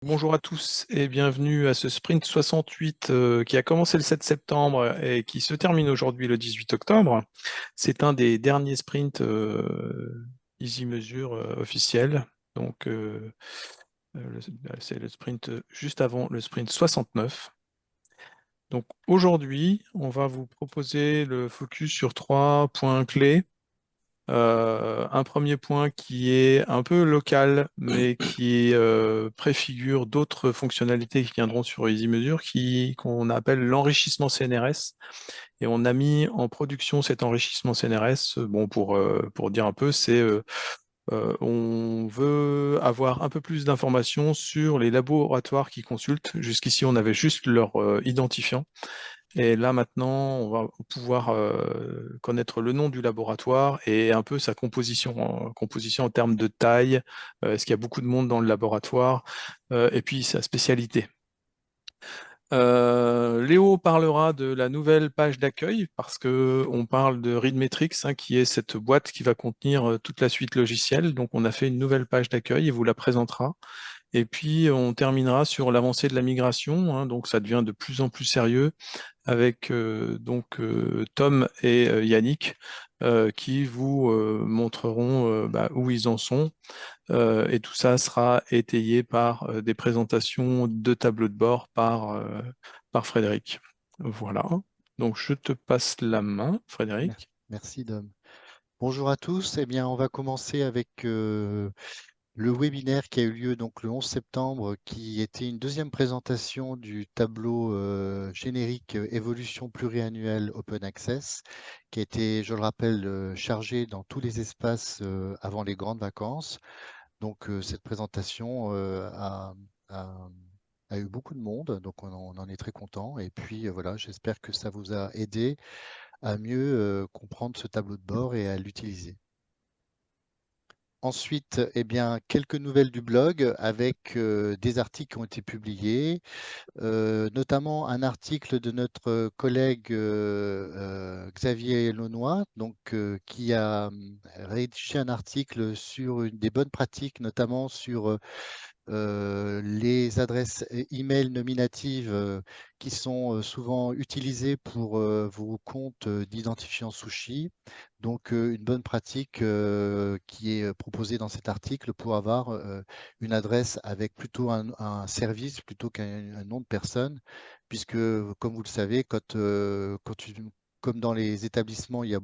Bonjour à tous et bienvenue à ce sprint 68 qui a commencé le 7 septembre et qui se termine aujourd'hui le 18 octobre. C'est un des derniers sprints EasyMesure officiels. Donc c'est le sprint juste avant le sprint 69. Donc aujourd'hui, on va vous proposer le focus sur 3 points clés. Un premier point qui est un peu local, mais qui préfigure d'autres fonctionnalités qui viendront sur EasyMesure, qu'on appelle l'enrichissement CNRS. Et on a mis en production cet enrichissement CNRS, bon, pour dire un peu, on veut avoir un peu plus d'informations sur les laboratoires qui consultent. Jusqu'ici, on avait juste leur identifiant. Et là maintenant, on va pouvoir connaître le nom du laboratoire et un peu sa composition en termes de taille, est-ce qu'il y a beaucoup de monde dans le laboratoire, et puis sa spécialité. Léo parlera de la nouvelle page d'accueil parce que on parle de Readmetrics, hein, qui est cette boîte qui va contenir toute la suite logicielle. Donc on a fait une nouvelle page d'accueil et vous la présentera. Et puis on terminera sur l'avancée de la migration, hein, donc ça devient de plus en plus sérieux avec Tom et Yannick qui vous montreront où ils en sont. Et tout ça sera étayé par des présentations de tableaux de bord par Frédéric. Voilà. Donc je te passe la main, Frédéric. Merci Dom. Bonjour à tous. Eh bien, on va commencer avec le webinaire qui a eu lieu donc le 11 septembre, qui était une deuxième présentation du tableau générique évolution pluriannuelle Open Access, qui a été, je le rappelle, chargé dans tous les espaces avant les grandes vacances. Donc, cette présentation a- a eu beaucoup de monde, donc on en est très content. Et puis voilà, j'espère que ça vous a aidé à mieux comprendre ce tableau de bord et à l'utiliser. Ensuite, eh bien, quelques nouvelles du blog avec des articles qui ont été publiés, notamment un article de notre collègue Xavier Launois, donc, qui a rédigé un article sur des bonnes pratiques, notamment sur les adresses email nominatives qui sont souvent utilisées pour vos comptes d'identifiants sushi. Donc, une bonne pratique qui est proposée dans cet article pour avoir une adresse avec plutôt un service plutôt qu'un nom de personne, puisque, comme vous le savez, comme dans les établissements, il y a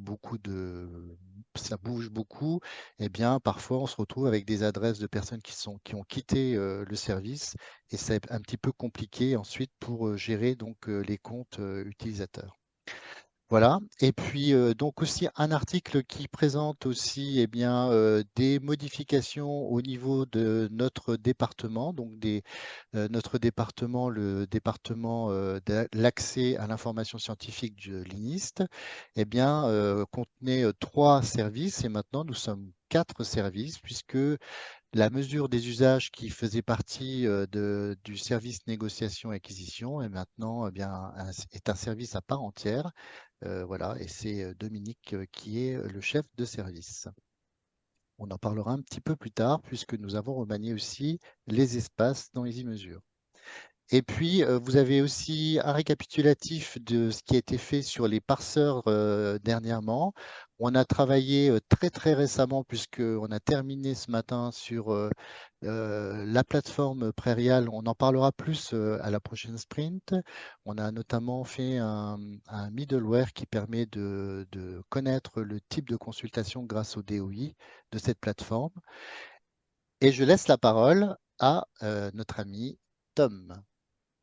ça bouge beaucoup, eh bien, parfois, on se retrouve avec des adresses de personnes qui ont quitté le service et c'est un petit peu compliqué ensuite pour gérer donc les comptes utilisateurs. Voilà. Et puis donc aussi un article qui présente aussi eh bien, des modifications au niveau de notre département, donc notre département, le département de l'accès à l'information scientifique de l'INIST, eh bien, contenait 3 services et maintenant nous sommes 4 services puisque la mesure des usages qui faisait partie du service négociation-acquisition est maintenant est un service à part entière. Voilà, et c'est Dominique qui est le chef de service. On en parlera un petit peu plus tard puisque nous avons remanié aussi les espaces dans EasyMesure. Et puis, vous avez aussi un récapitulatif de ce qui a été fait sur les parseurs dernièrement. On a travaillé très très récemment, puisqu'on a terminé ce matin sur la plateforme Prairial. On en parlera plus à la prochaine sprint. On a notamment fait un middleware qui permet de connaître le type de consultation grâce au DOI de cette plateforme. Et je laisse la parole à notre ami Tom.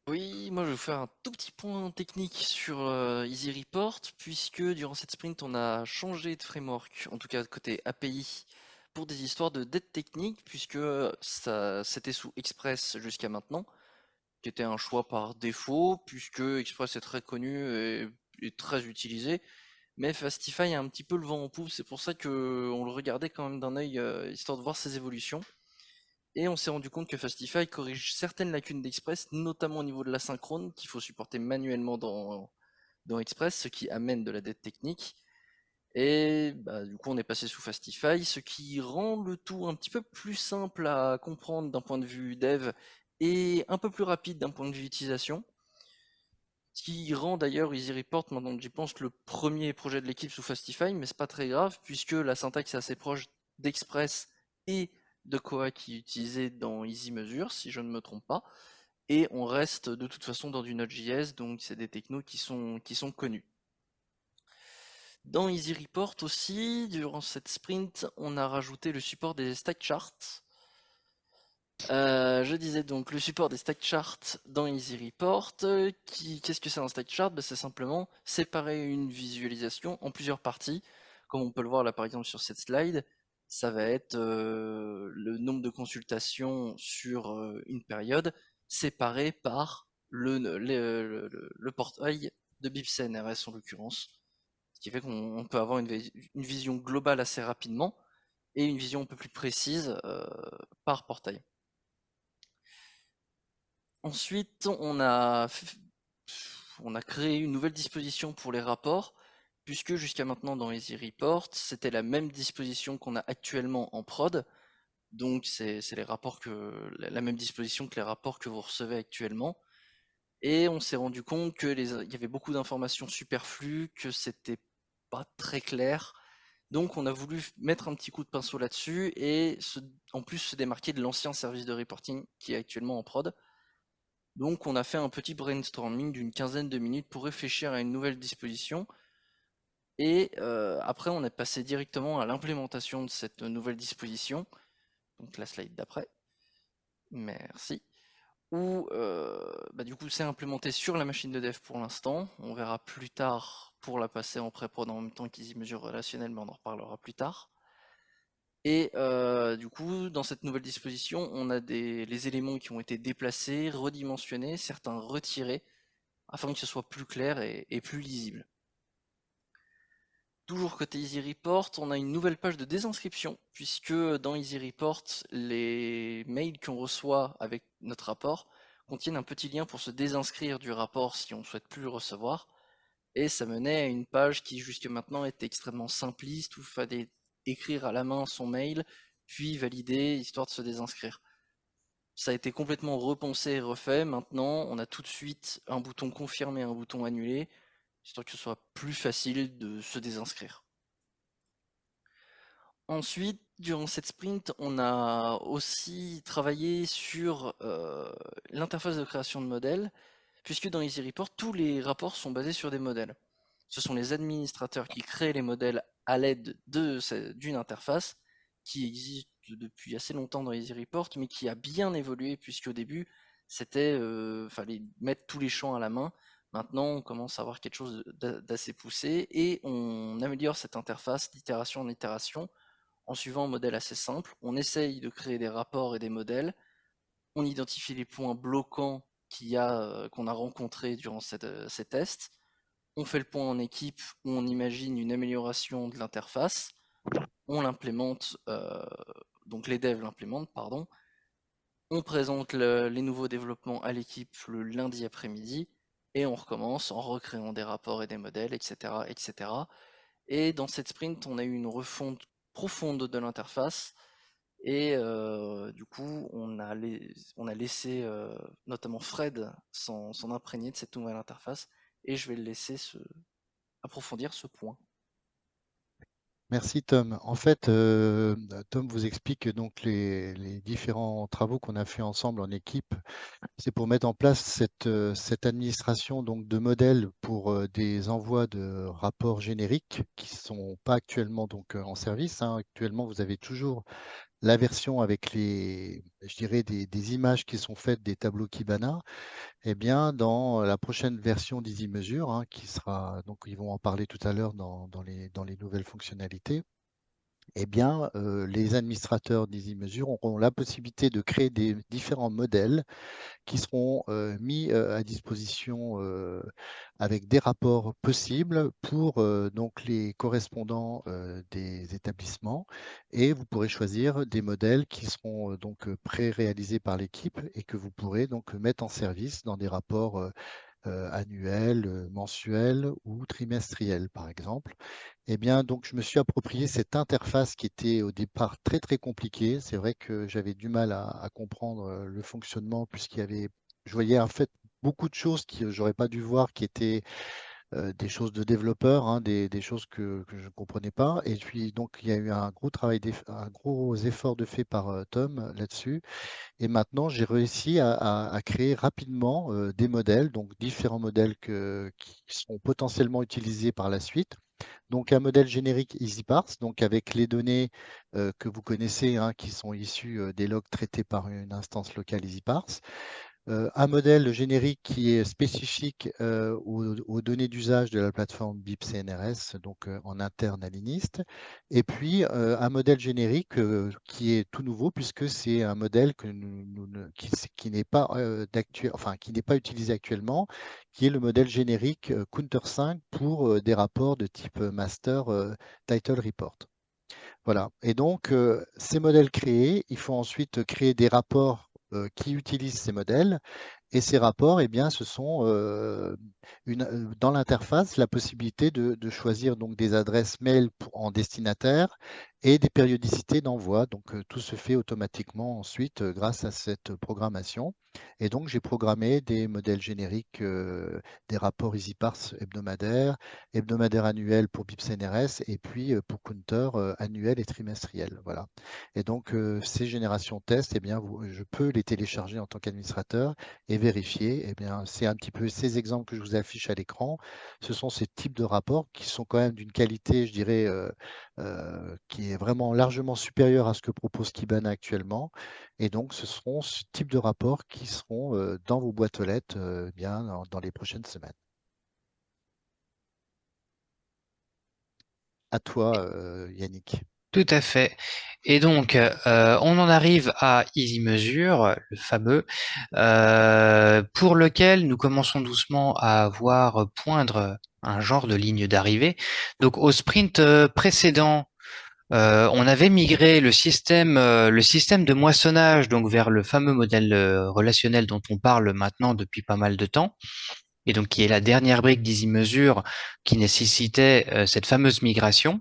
Oui, moi je vais vous faire un tout petit point technique sur Easy Report, puisque durant cette sprint on a changé de framework, en tout cas côté API, pour des histoires de dette technique, puisque ça c'était sous Express jusqu'à maintenant, qui était un choix par défaut, puisque Express est très connu et très utilisé, mais Fastify a un petit peu le vent en poupe, c'est pour ça que on le regardait quand même d'un œil, histoire de voir ses évolutions. Et on s'est rendu compte que Fastify corrige certaines lacunes d'Express, notamment au niveau de l'asynchrone, qu'il faut supporter manuellement dans Express, ce qui amène de la dette technique. Et bah, du coup, on est passé sous Fastify, ce qui rend le tout un petit peu plus simple à comprendre d'un point de vue dev et un peu plus rapide d'un point de vue utilisation. Ce qui rend d'ailleurs Easy Report, maintenant que j'y pense, le premier projet de l'équipe sous Fastify, mais c'est pas très grave, puisque la syntaxe est assez proche d'Express et de Koa qui est utilisée dans Easy Measure, si je ne me trompe pas. Et on reste de toute façon dans du Node.js, donc c'est des technos qui sont connus. Dans Easy Report aussi, durant cette sprint, on a rajouté le support des stack charts. Je disais donc le support des stack charts dans Easy Report. Qu'est-ce que c'est un stack chart? C'est simplement séparer une visualisation en plusieurs parties. Comme on peut le voir là par exemple sur cette slide, ça va être le nombre de consultations sur une période séparé par le portail de BibCNRS en l'occurrence. Ce qui fait qu'on peut avoir une vision globale assez rapidement et une vision un peu plus précise par portail. Ensuite, on a créé une nouvelle disposition pour les rapports, puisque jusqu'à maintenant dans Easy Report, c'était la même disposition qu'on a actuellement en prod. Donc c'est les rapports la même disposition que les rapports que vous recevez actuellement. Et on s'est rendu compte que il y avait beaucoup d'informations superflues, que c'était pas très clair. Donc on a voulu mettre un petit coup de pinceau là-dessus et en plus se démarquer de l'ancien service de reporting qui est actuellement en prod. Donc on a fait un petit brainstorming d'une quinzaine de minutes pour réfléchir à une nouvelle disposition. Et après on est passé directement à l'implémentation de cette nouvelle disposition. Donc la slide d'après. Merci. Où du coup c'est implémenté sur la machine de dev pour l'instant. On verra plus tard pour la passer en pré-prod en même temps qu'Easy Measure relationnel, mais on en reparlera plus tard. Et du coup, dans cette nouvelle disposition, on a les éléments qui ont été déplacés, redimensionnés, certains retirés, afin que ce soit plus clair et plus lisible. Toujours côté Easy Report, on a une nouvelle page de désinscription, puisque dans Easy Report, les mails qu'on reçoit avec notre rapport contiennent un petit lien pour se désinscrire du rapport si on ne souhaite plus le recevoir. Et ça menait à une page qui jusque maintenant était extrêmement simpliste, où il fallait écrire à la main son mail, puis valider, histoire de se désinscrire. Ça a été complètement repensé et refait. Maintenant, on a tout de suite un bouton confirmer, un bouton annuler, histoire que ce soit plus facile de se désinscrire. Ensuite, durant cette sprint, on a aussi travaillé sur l'interface de création de modèles, puisque dans Easy Report, tous les rapports sont basés sur des modèles. Ce sont les administrateurs qui créent les modèles à l'aide d'une interface qui existe depuis assez longtemps dans Easy Report, mais qui a bien évolué, puisqu'au début, c'était fallait mettre tous les champs à la main. Maintenant, on commence à avoir quelque chose d'assez poussé, et on améliore cette interface d'itération en itération, en suivant un modèle assez simple. On essaye de créer des rapports et des modèles, on identifie les points bloquants qu'on a rencontrés durant ces tests, on fait le point en équipe où on imagine une amélioration de l'interface, on l'implémente, donc les devs l'implémentent, pardon, on présente les nouveaux développements à l'équipe le lundi après-midi, et on recommence en recréant des rapports et des modèles, etc., etc. Et dans cette sprint, on a eu une refonte profonde de l'interface, et du coup, on a laissé notamment Fred s'en imprégner de cette nouvelle interface, et je vais le laisser approfondir ce point. Merci Tom. En fait, Tom vous explique donc les différents travaux qu'on a fait ensemble en équipe. C'est pour mettre en place cette administration donc, de modèles pour des envois de rapports génériques qui ne sont pas actuellement donc, en service. Hein. Actuellement, vous avez toujours la version avec je dirais, des images qui sont faites des tableaux Kibana. Eh bien, dans la prochaine version d'EasyMeasure, hein, qui sera, donc ils vont en parler tout à l'heure dans les nouvelles fonctionnalités, eh bien, les administrateurs d'EasyMeasure auront la possibilité de créer des différents modèles qui seront mis à disposition avec des rapports possibles pour donc les correspondants des établissements, et vous pourrez choisir des modèles qui seront donc pré-réalisés par l'équipe et que vous pourrez donc mettre en service dans des rapports annuel, mensuel ou trimestriel, par exemple. Eh bien, donc, je me suis approprié cette interface qui était au départ très, très compliquée. C'est vrai que j'avais du mal à comprendre le fonctionnement je voyais en fait beaucoup de choses que j'aurais pas dû voir, qui étaient des choses de développeurs, hein, des choses que je ne comprenais pas. Et puis, donc, il y a eu un gros un gros effort de fait par Tom là-dessus. Et maintenant, j'ai réussi à créer rapidement des modèles, donc différents modèles qui seront potentiellement utilisés par la suite. Donc, un modèle générique EasyParse, donc avec les données que vous connaissez, hein, qui sont issues des logs traités par une instance locale EasyParse. Un modèle générique qui est spécifique aux données d'usage de la plateforme BIP CNRS, donc en interne à l'INIST. Et puis, un modèle générique qui est tout nouveau, puisque c'est un modèle qui n'est pas, qui n'est pas utilisé actuellement, qui est le modèle générique Counter 5 pour des rapports de type master title report. Voilà. Et donc, ces modèles créés, il faut ensuite créer des rapports qui utilisent ces modèles. Et ces rapports, eh bien, ce sont dans l'interface la possibilité de choisir donc des adresses mail en destinataire et des périodicités d'envoi. Donc, tout se fait automatiquement ensuite grâce à cette programmation. Et donc, j'ai programmé des modèles génériques, des rapports EasyParse hebdomadaires annuels pour BIPSNRS et puis pour Counter annuel et trimestriel. Voilà. Et donc, ces générations tests, eh bien, je peux les télécharger en tant qu'administrateur et vérifier. Eh bien, c'est un petit peu ces exemples que je vous affiche à l'écran. Ce sont ces types de rapports qui sont quand même d'une qualité, je dirais, qui est vraiment largement supérieure à ce que propose Kibana actuellement. Et donc, ce seront ce type de rapports qui seront dans vos boîtes aux lettres bien dans les prochaines semaines. À toi, Yannick. Tout à fait. Et donc, on en arrive à EasyMeasure, le fameux, pour lequel nous commençons doucement à voir poindre un genre de ligne d'arrivée. Donc, au sprint précédent, on avait migré le système de moissonnage donc vers le fameux modèle relationnel dont on parle maintenant depuis pas mal de temps, et donc qui est la dernière brique d'EasyMeasure qui nécessitait cette fameuse migration.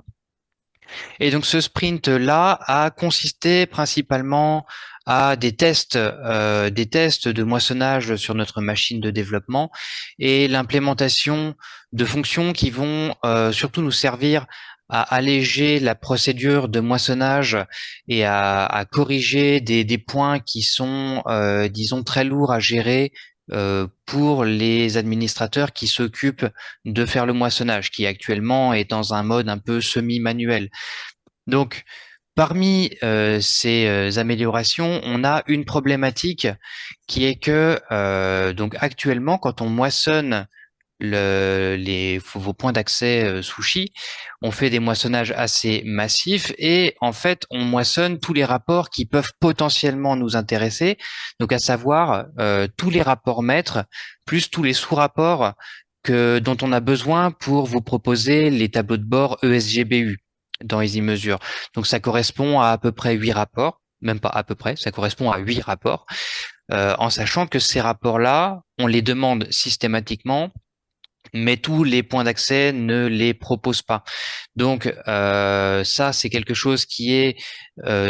Et donc ce sprint-là a consisté principalement à des tests de moissonnage sur notre machine de développement et l'implémentation de fonctions qui vont surtout nous servir à alléger la procédure de moissonnage et à corriger des points qui sont, disons, très lourds à gérer pour les administrateurs qui s'occupent de faire le moissonnage, qui actuellement est dans un mode un peu semi-manuel. Donc, parmi ces améliorations, on a une problématique qui est que donc actuellement, quand on moissonne vos points d'accès sushi, on fait des moissonnages assez massifs et en fait, on moissonne tous les rapports qui peuvent potentiellement nous intéresser, donc à savoir tous les rapports maîtres plus tous les sous-rapports dont on a besoin pour vous proposer les tableaux de bord ESGBU dans EasyMeasure. Donc ça correspond à peu près 8 rapports, même pas à peu près, ça correspond à 8 rapports, en sachant que ces rapports-là, on les demande systématiquement, mais tous les points d'accès ne les proposent pas. Donc ça, c'est quelque chose qui est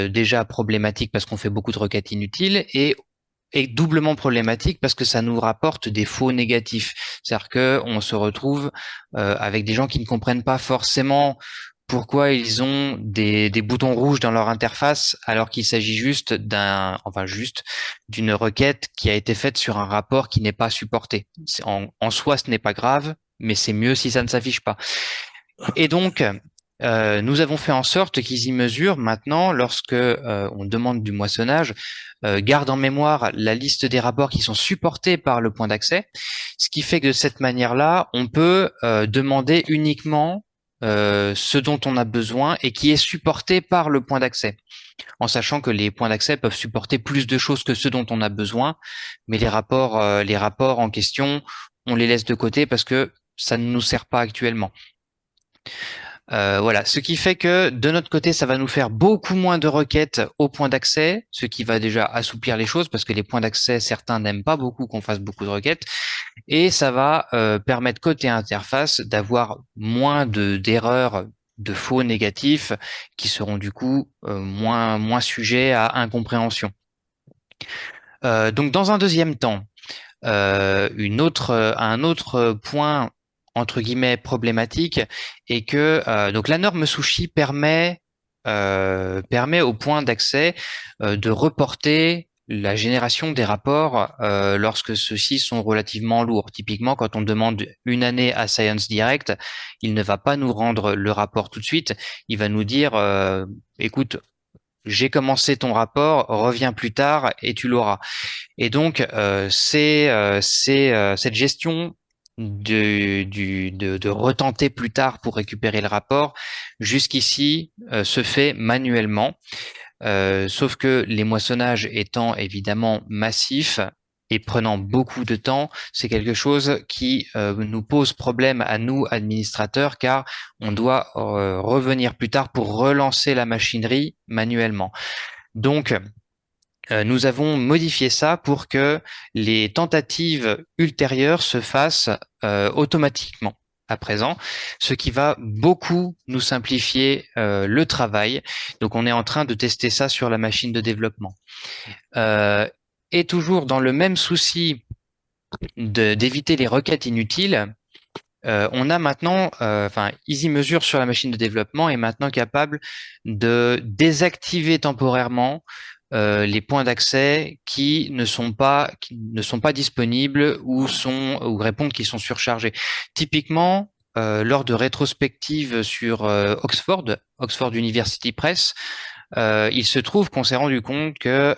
déjà problématique parce qu'on fait beaucoup de requêtes inutiles et doublement problématique parce que ça nous rapporte des faux négatifs. C'est-à-dire que on se retrouve avec des gens qui ne comprennent pas forcément pourquoi ils ont des boutons rouges dans leur interface alors qu'il s'agit juste d'une requête qui a été faite sur un rapport qui n'est pas supporté. En soi, ce n'est pas grave, mais c'est mieux si ça ne s'affiche pas. Et donc, nous avons fait en sorte qu'EasyMeasure, maintenant, lorsque on demande du moissonnage, garde en mémoire la liste des rapports qui sont supportés par le point d'accès, ce qui fait que de cette manière-là, on peut demander uniquement ce dont on a besoin et qui est supporté par le point d'accès, en sachant que les points d'accès peuvent supporter plus de choses que ce dont on a besoin, mais les rapports en question, on les laisse de côté parce que ça ne nous sert pas actuellement. Voilà, ce qui fait que de notre côté, ça va nous faire beaucoup moins de requêtes aux points d'accès, ce qui va déjà assouplir les choses parce que les points d'accès, certains n'aiment pas beaucoup qu'on fasse beaucoup de requêtes. et ça va permettre côté interface d'avoir moins d'erreurs, de faux négatifs qui seront du coup moins sujets à incompréhension. Donc dans un deuxième temps, un autre point entre guillemets problématique est que donc la norme Sushi permet au point d'accès de reporter la génération des rapports lorsque ceux-ci sont relativement lourds. Typiquement, quand on demande une année à Science Direct, il ne va pas nous rendre le rapport tout de suite. Il va nous dire, écoute, j'ai commencé ton rapport, reviens plus tard et tu l'auras. Et donc, cette gestion de retenter plus tard pour récupérer le rapport, jusqu'ici, se fait manuellement. Sauf que les moissonnages étant évidemment massifs et prenant beaucoup de temps, c'est quelque chose qui nous pose problème à nous, administrateurs, car on doit revenir plus tard pour relancer la machinerie manuellement. Donc, nous avons modifié ça pour que les tentatives ultérieures se fassent automatiquement à présent, ce qui va beaucoup nous simplifier le travail. Donc, on est en train de tester ça sur la machine de développement. Et toujours dans le même souci d'éviter les requêtes inutiles, on a maintenant, EasyMeasure sur la machine de développement est maintenant capable de désactiver temporairement les points d'accès qui ne sont pas disponibles ou répondent qu'ils sont surchargés. Typiquement, lors de rétrospectives sur Oxford University Press, il se trouve qu'on s'est rendu compte que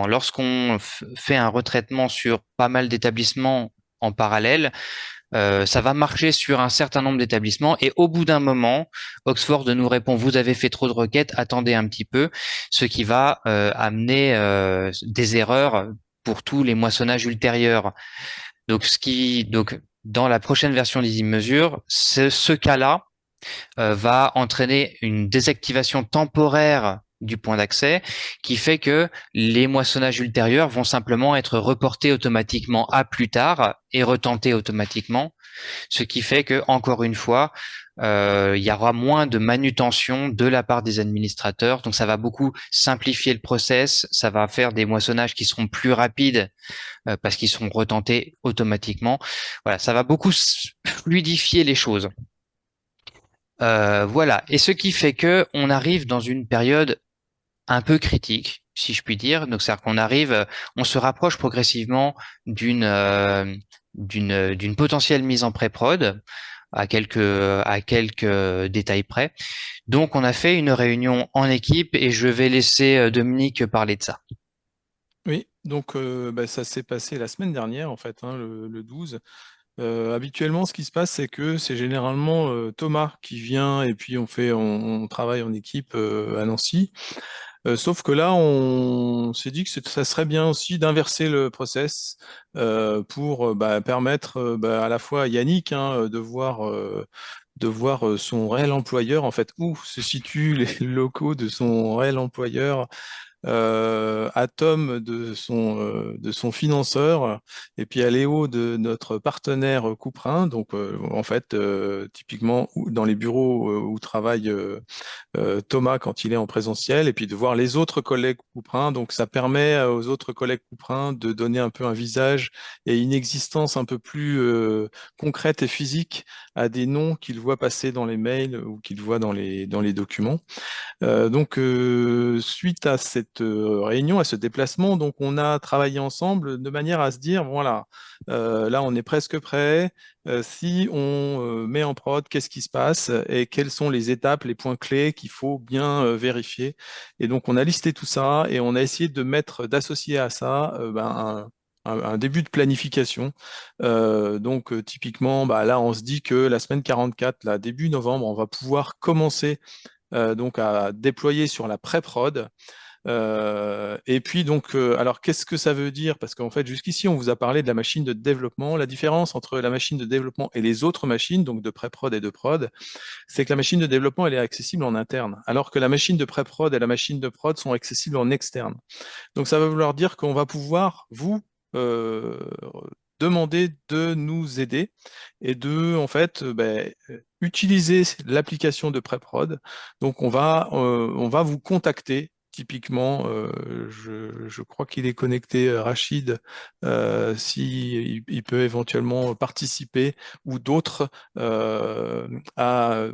lorsqu'on fait un retraitement sur pas mal d'établissements en parallèle, ça va marcher sur un certain nombre d'établissements et au bout d'un moment, Oxford nous répond vous avez fait trop de requêtes, attendez un petit peu, ce qui va amener des erreurs pour tous les moissonnages ultérieurs. Donc dans la prochaine version d'EasyMeasure, ce cas-là va entraîner une désactivation temporaire du point d'accès qui fait que les moissonnages ultérieurs vont simplement être reportés automatiquement à plus tard et retentés automatiquement, ce qui fait que encore une fois il y aura moins de manutention de la part des administrateurs, donc ça va beaucoup simplifier le process, ça va faire des moissonnages qui seront plus rapides parce qu'ils seront retentés automatiquement. Voilà, ça va beaucoup fluidifier les choses. Voilà, et ce qui fait que on arrive dans une période un peu critique, si je puis dire. Donc, c'est-à-dire on se rapproche progressivement d'une potentielle mise en pré-prod à quelques détails près. Donc, on a fait une réunion en équipe et je vais laisser Dominique parler de ça. Oui, donc ça s'est passé la semaine dernière, en fait, hein, le 12. Habituellement, ce qui se passe, c'est que c'est généralement Thomas qui vient et puis on travaille en équipe à Nancy. Sauf que là, on s'est dit que ça serait bien aussi d'inverser le process pour permettre à la fois à Yannick de voir son réel employeur, en fait, où se situent les locaux de son réel employeur, à Tom de son financeur, et puis à Léo de notre partenaire Couperin. Donc, en fait, typiquement dans les bureaux où travaille Thomas quand il est en présentiel, et puis de voir les autres collègues Couperin. Donc, ça permet aux autres collègues Couperin de donner un peu un visage et une existence un peu plus concrète et physique à des noms qu'ils voient passer dans les mails ou qu'ils voient dans les documents. Donc, suite à cette réunion, à ce déplacement, donc on a travaillé ensemble de manière à se dire, voilà, là on est presque prêt. Si on met en prod, qu'est-ce qui se passe et quelles sont les étapes, les points clés qu'il faut bien vérifier. Et donc on a listé tout ça et on a essayé d'associer à ça un début de planification. Donc typiquement, là on se dit que la semaine 44, là, début novembre, on va pouvoir commencer donc à déployer sur la pré-prod. Et puis donc, alors qu'est-ce que ça veut dire? Parce qu'en fait, jusqu'ici, on vous a parlé de la machine de développement. La différence entre la machine de développement et les autres machines, donc de pré-prod et de prod, c'est que la machine de développement, elle est accessible en interne, alors que la machine de pré-prod et la machine de prod sont accessibles en externe. Donc ça va vouloir dire qu'on va pouvoir, vous, demander de nous aider et de en fait utiliser l'application de pré-prod. Donc on va vous contacter. Typiquement, je crois qu'il est connecté, Rachid, si il peut éventuellement participer ou d'autres à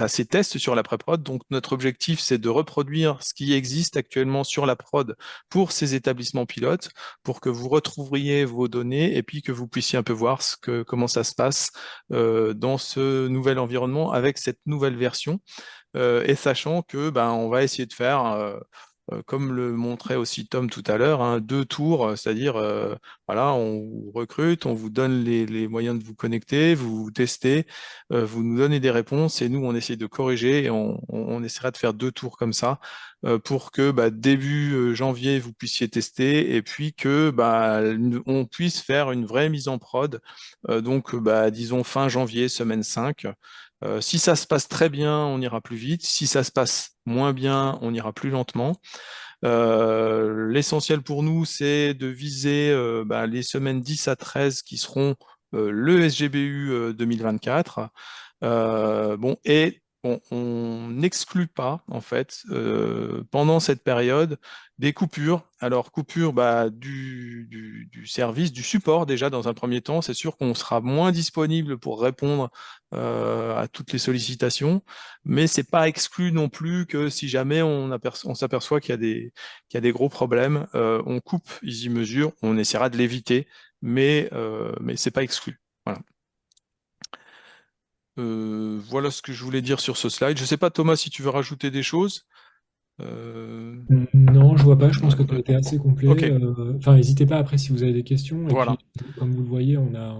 ces tests sur la pré-prod. Donc notre objectif, c'est de reproduire ce qui existe actuellement sur la prod pour ces établissements pilotes, pour que vous retrouviez vos données et puis que vous puissiez un peu voir comment ça se passe dans ce nouvel environnement avec cette nouvelle version. Et sachant que on va essayer de faire, comme le montrait aussi Tom tout à l'heure, hein, 2 tours, c'est-à-dire voilà, on vous recrute, on vous donne les moyens de vous connecter, vous testez, vous nous donnez des réponses et nous on essaie de corriger et on essaiera de faire 2 tours comme ça pour que début janvier vous puissiez tester et puis que on puisse faire une vraie mise en prod. Donc disons fin janvier, semaine 5. Si ça se passe très bien, on ira plus vite. Si ça se passe moins bien, on ira plus lentement. L'essentiel pour nous, c'est de viser les semaines 10 à 13 qui seront le SGBU 2024. Bon, et on n'exclut pas, en fait, pendant cette période, des coupures. Alors, coupure du service, du support déjà dans un premier temps. C'est sûr qu'on sera moins disponible pour répondre à toutes les sollicitations, mais c'est pas exclu non plus que si jamais on s'aperçoit qu'il y a des gros problèmes, on coupe Easy Mesure, on essaiera de l'éviter, mais c'est pas exclu. Voilà. Voilà ce que je voulais dire sur ce slide. Je sais pas, Thomas, si tu veux rajouter des choses. Non, je vois pas, je pense Ouais, que tu as été assez complet. ok, Enfin, n'hésitez pas après si vous avez des questions. Et voilà. puis, comme vous le voyez, on a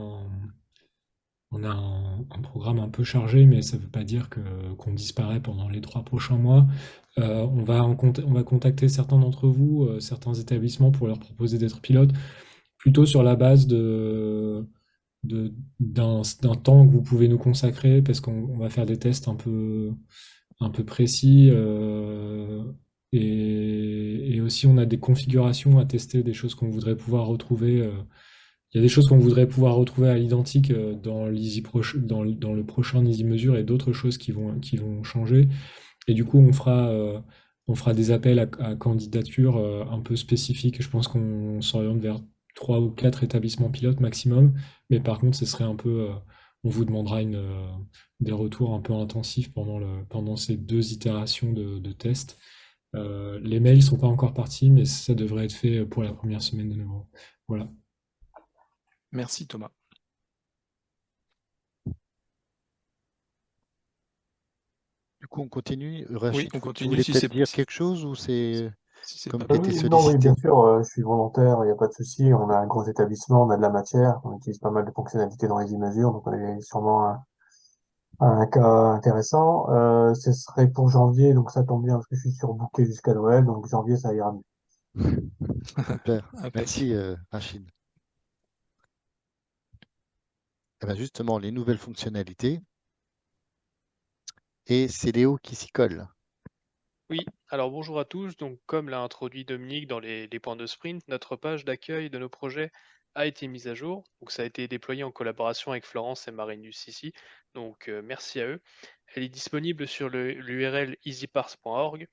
un programme un peu chargé, mais ça ne veut pas dire qu'on disparaît pendant les 3 prochains mois. On va contacter certains d'entre vous, certains établissements pour leur proposer d'être pilotes, plutôt sur la base d'un temps que vous pouvez nous consacrer, parce qu'on va faire des tests un peu précis. Et aussi, on a des configurations à tester, des choses qu'on voudrait pouvoir retrouver. Il y a des choses qu'on voudrait pouvoir retrouver à l'identique dans le prochain Easy Mesure et d'autres choses qui vont changer. Et du coup, on fera des appels à candidature un peu spécifiques. Je pense qu'on s'oriente vers 3 ou 4 établissements pilotes maximum. Mais par contre, ce serait un peu, on vous demandera des retours un peu intensifs pendant ces 2 itérations de tests. Les mails sont pas encore partis, mais ça devrait être fait pour la première semaine de novembre. Voilà. Merci, Thomas. Du coup, on continue. Oui, Rachid, on tu continue voulais si peut-être c'est dire quelque chose ou c'est si c'est comme pas tu étais trop. Non, oui, sollicité? bien sûr, je suis volontaire, il n'y a pas de souci. On a un gros établissement, on a de la matière, on utilise pas mal de fonctionnalités dans les e-mesures, donc on est sûrement un cas intéressant. Ce serait pour janvier, donc ça tombe bien parce que je suis surbooké jusqu'à Noël, donc janvier, ça ira mieux. Super. Impec. Merci, Rachid. Eh ben, justement, les nouvelles fonctionnalités, et c'est Léo qui s'y colle. Oui, alors bonjour à tous. Donc, comme l'a introduit Dominique dans les points de sprint, notre page d'accueil de nos projets a été mise à jour. Donc, ça a été déployé en collaboration avec Florence et Marine du Sissi. Donc, merci à eux. Elle est disponible sur l'URL easyparse.org.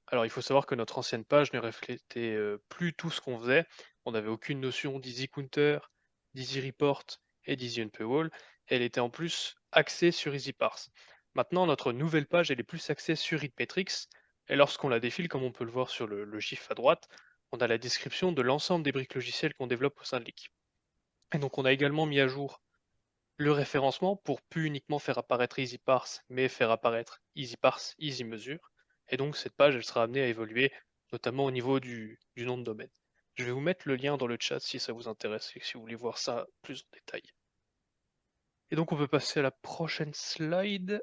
Alors, il faut savoir que notre ancienne page ne reflétait plus tout ce qu'on faisait. On n'avait aucune notion d'Easy Counter, d'Easy Report et d'Easy Unpaywall. Elle était en plus axée sur EasyParse. Maintenant, notre nouvelle page, elle est plus axée sur Readmetrics. Et lorsqu'on la défile, comme on peut le voir sur le GIF à droite, on a la description de l'ensemble des briques logicielles qu'on développe au sein de l'équipe. Et donc on a également mis à jour le référencement pour plus uniquement faire apparaître EasyParse, mais faire apparaître EasyParse, EasyMesure. Et donc cette page, elle sera amenée à évoluer, notamment au niveau du nom de domaine. Je vais vous mettre le lien dans le chat si ça vous intéresse et si vous voulez voir ça plus en détail. Et donc on peut passer à la prochaine slide,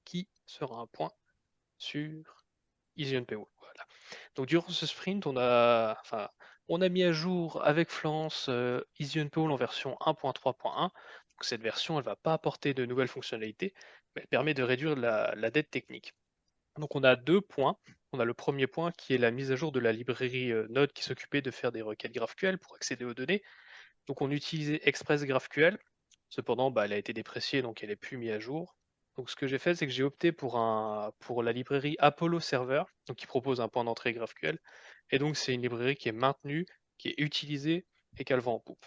qui sera un point sur Easy Unpaywall. Voilà. Donc durant ce sprint, on a mis à jour avec Florence Easy Unpaywall en version 1.3.1. Donc cette version, elle ne va pas apporter de nouvelles fonctionnalités, mais elle permet de réduire la dette technique. Donc on a 2 points. On a le premier point qui est la mise à jour de la librairie Node qui s'occupait de faire des requêtes GraphQL pour accéder aux données. Donc on utilisait Express GraphQL. Cependant, elle a été dépréciée, donc elle est plus mise à jour. Donc ce que j'ai fait, c'est que j'ai opté pour la librairie Apollo Server, donc qui propose un point d'entrée GraphQL. Et donc c'est une librairie qui est maintenue, qui est utilisée et qu'elle vend en poupe.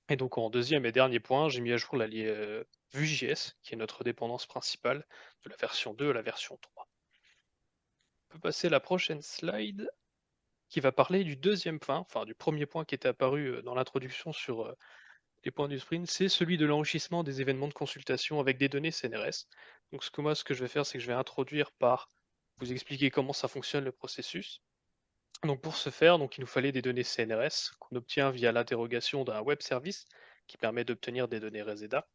Et donc en deuxième et dernier point, j'ai mis à jour la Vue.js, qui est notre dépendance principale, de la version 2 à la version 3. On peut passer à la prochaine slide, qui va parler du deuxième point, enfin du premier point qui était apparu dans l'introduction sur les points du sprint, c'est celui de l'enrichissement des événements de consultation avec des données CNRS. Donc ce que je vais faire, c'est que je vais introduire par vous expliquer comment ça fonctionne le processus. Donc pour ce faire, il nous fallait des données CNRS qu'on obtient via l'interrogation d'un web service qui permet d'obtenir des données Reseda.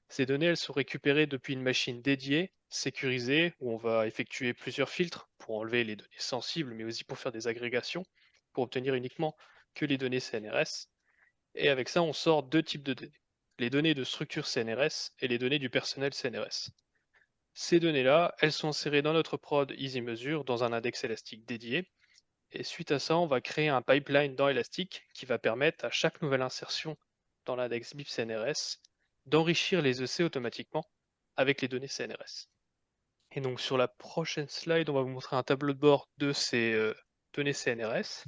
Ces données, elles sont récupérées depuis une machine dédiée, sécurisée, où on va effectuer plusieurs filtres pour enlever les données sensibles, mais aussi pour faire des agrégations, pour obtenir uniquement que les données CNRS. Et avec ça, on sort 2 types de données. Les données de structure CNRS et les données du personnel CNRS. Ces données-là, elles sont insérées dans notre prod EasyMeasure dans un index élastique dédié. Et suite à ça, on va créer un pipeline dans Elastic qui va permettre à chaque nouvelle insertion dans l'index BIP CNRS d'enrichir les EC automatiquement avec les données CNRS. Et donc sur la prochaine slide, on va vous montrer un tableau de bord de ces données CNRS.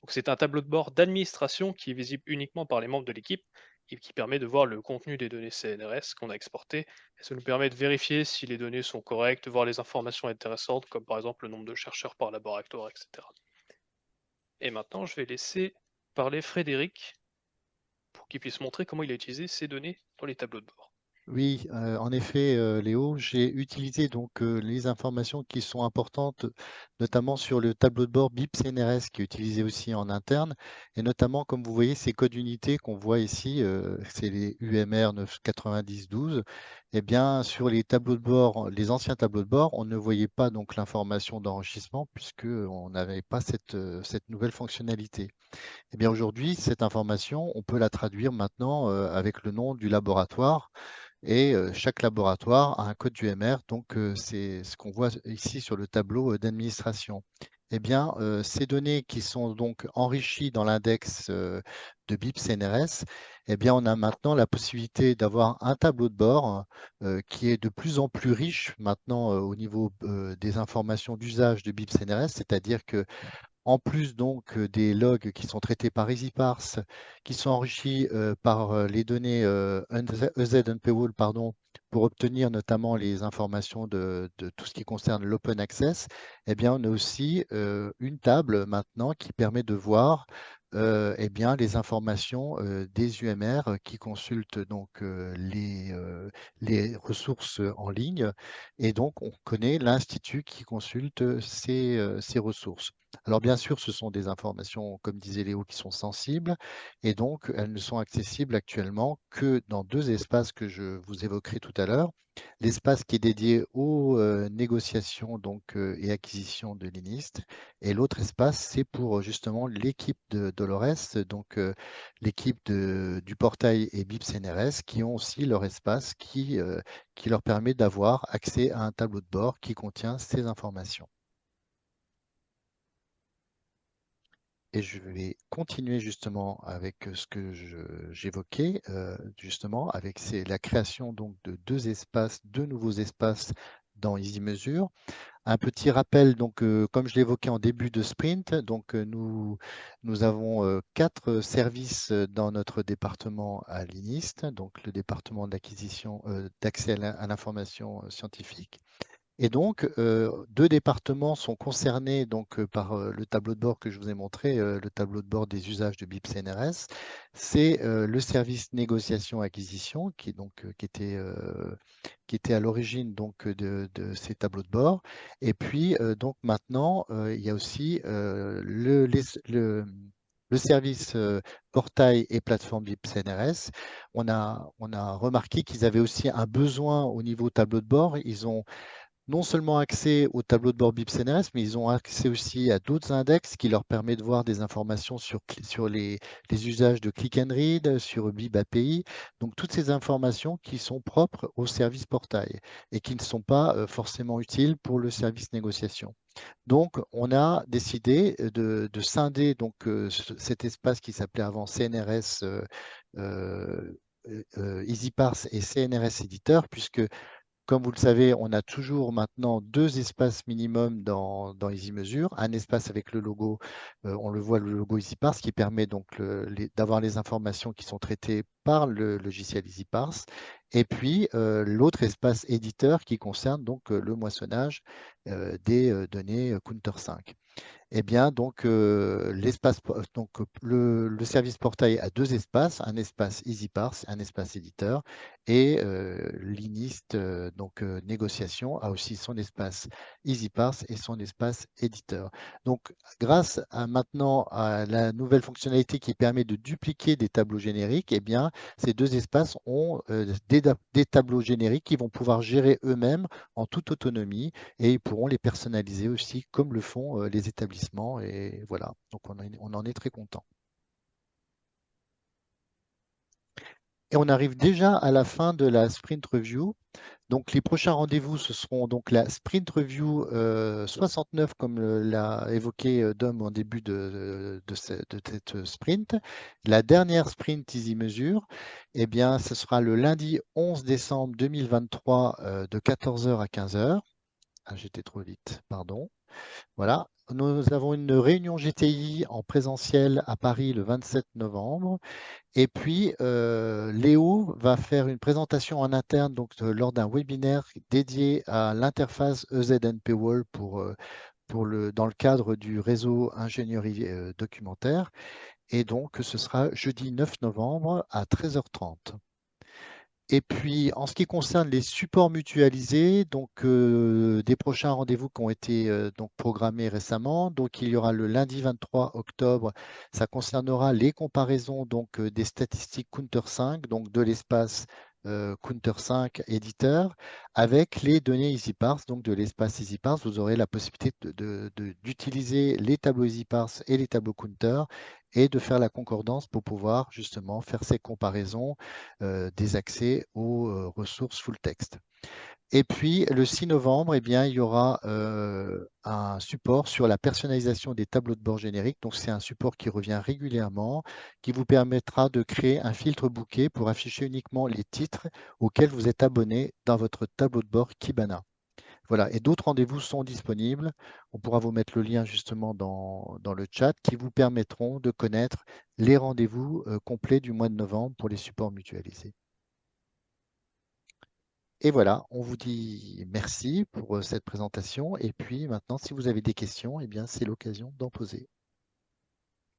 Donc c'est un tableau de bord d'administration qui est visible uniquement par les membres de l'équipe et qui permet de voir le contenu des données CNRS qu'on a exportées. Et ça nous permet de vérifier si les données sont correctes, voir les informations intéressantes comme par exemple le nombre de chercheurs par laboratoire, etc. Et maintenant, je vais laisser parler Frédéric pour qu'il puisse montrer comment il a utilisé ces données dans les tableaux de bord. Oui, en effet, Léo, j'ai utilisé donc les informations qui sont importantes, notamment sur le tableau de bord BIP CNRS qui est utilisé aussi en interne, et notamment, comme vous voyez, ces codes unités qu'on voit ici, c'est les UMR 99012. Eh bien, sur les tableaux de bord, les anciens tableaux de bord, on ne voyait pas donc l'information d'enrichissement puisque on n'avait pas cette nouvelle fonctionnalité. Eh bien, aujourd'hui, cette information, on peut la traduire maintenant avec le nom du laboratoire. Et chaque laboratoire a un code UMR, donc c'est ce qu'on voit ici sur le tableau d'administration. Eh bien, ces données qui sont donc enrichies dans l'index de BIP CNRS, eh bien, on a maintenant la possibilité d'avoir un tableau de bord qui est de plus en plus riche maintenant au niveau des informations d'usage de BIP CNRS, c'est-à-dire que en plus donc des logs qui sont traités par EasyParse, qui sont enrichis par les données EZ pardon, pour obtenir notamment les informations de tout ce qui concerne l'open access, eh bien, on a aussi une table maintenant qui permet de voir eh bien, les informations des UMR qui consultent donc les ressources en ligne, et donc on connaît l'institut qui consulte ces ressources. Alors bien sûr, ce sont des informations, comme disait Léo, qui sont sensibles, et donc elles ne sont accessibles actuellement que dans 2 espaces que je vous évoquerai tout à l'heure. L'espace qui est dédié aux négociations donc, et acquisitions de l'INIST, et l'autre espace, c'est pour justement l'équipe de Dolores, donc l'équipe du portail et BIP CNRS, qui ont aussi leur espace qui leur permet d'avoir accès à un tableau de bord qui contient ces informations. Et je vais continuer justement avec ce que j'évoquais, justement, avec la création donc de 2 nouveaux espaces dans EasyMeasure. Un petit rappel, donc, comme je l'évoquais en début de sprint, donc, nous avons 4 services dans notre département à l'INIST, donc le département d'acquisition, d'accès à l'information scientifique. Et donc, 2 départements sont concernés donc, par le tableau de bord que je vous ai montré, le tableau de bord des usages de BIP CNRS. C'est le service négociation-acquisition qui était à l'origine donc, de ces tableaux de bord. Et puis, donc maintenant, il y a aussi le service portail et plateforme BIP CNRS. On a remarqué qu'ils avaient aussi un besoin au niveau tableau de bord. Ils ont non seulement accès au tableau de bord BIP CNRS, mais ils ont accès aussi à d'autres index qui leur permettent de voir des informations sur les usages de click and read, sur BIP API. Donc, toutes ces informations qui sont propres au service portail et qui ne sont pas forcément utiles pour le service négociation. Donc, on a décidé de scinder donc, cet espace qui s'appelait avant CNRS EasyParse et CNRS Editor, puisque comme vous le savez, on a toujours maintenant 2 espaces minimum dans EasyMeasure. Un espace avec le logo, on le voit, le logo EasyParse, qui permet donc d'avoir les informations qui sont traitées par le logiciel EasyParse. Et puis, l'autre espace éditeur qui concerne donc le moissonnage des données Counter 5. Eh bien, donc, le service portail a 2 espaces, un espace EasyParse, un espace éditeur, et l'INIST, négociation, a aussi son espace EasyParse et son espace éditeur. Donc, grâce maintenant à la nouvelle fonctionnalité qui permet de dupliquer des tableaux génériques, eh bien, ces 2 espaces ont des tableaux génériques qui vont pouvoir gérer eux-mêmes en toute autonomie et ils pourront les personnaliser aussi comme le font les établissements. Et voilà, donc on en est très content. Et on arrive déjà à la fin de la sprint review. Donc les prochains rendez-vous, ce seront donc la sprint review 69, comme l'a évoqué Dom en début de cette sprint. La dernière sprint EasyMeasure, eh bien, ce sera le lundi 11 décembre 2023 de 14h à 15h. Ah, j'étais trop vite, pardon. Voilà, nous avons une réunion GTI en présentiel à Paris le 27 novembre. Et puis, Léo va faire une présentation en interne donc, lors d'un webinaire dédié à l'interface EZNP-Wall dans le cadre du réseau ingénierie documentaire. Et donc, ce sera jeudi 9 novembre à 13h30. Et puis, en ce qui concerne les supports mutualisés, donc des prochains rendez-vous qui ont été donc programmés récemment. Donc, il y aura le lundi 23 octobre. Ça concernera les comparaisons donc des statistiques Counter 5, donc de l'espace Counter 5 éditeur, avec les données EasyParse, donc de l'espace EasyParse. Vous aurez la possibilité d'utiliser les tableaux EasyParse et les tableaux Counter et de faire la concordance pour pouvoir justement faire ces comparaisons des accès aux ressources full text. Et puis, le 6 novembre, eh bien, il y aura un support sur la personnalisation des tableaux de bord génériques. Donc, c'est un support qui revient régulièrement, qui vous permettra de créer un filtre bouquet pour afficher uniquement les titres auxquels vous êtes abonné dans votre tableau de bord Kibana. Voilà, et d'autres rendez-vous sont disponibles. On pourra vous mettre le lien justement dans le chat qui vous permettront de connaître les rendez-vous complets du mois de novembre pour les supports mutualisés. Et voilà, on vous dit merci pour cette présentation. Et puis maintenant, si vous avez des questions, eh bien, c'est l'occasion d'en poser.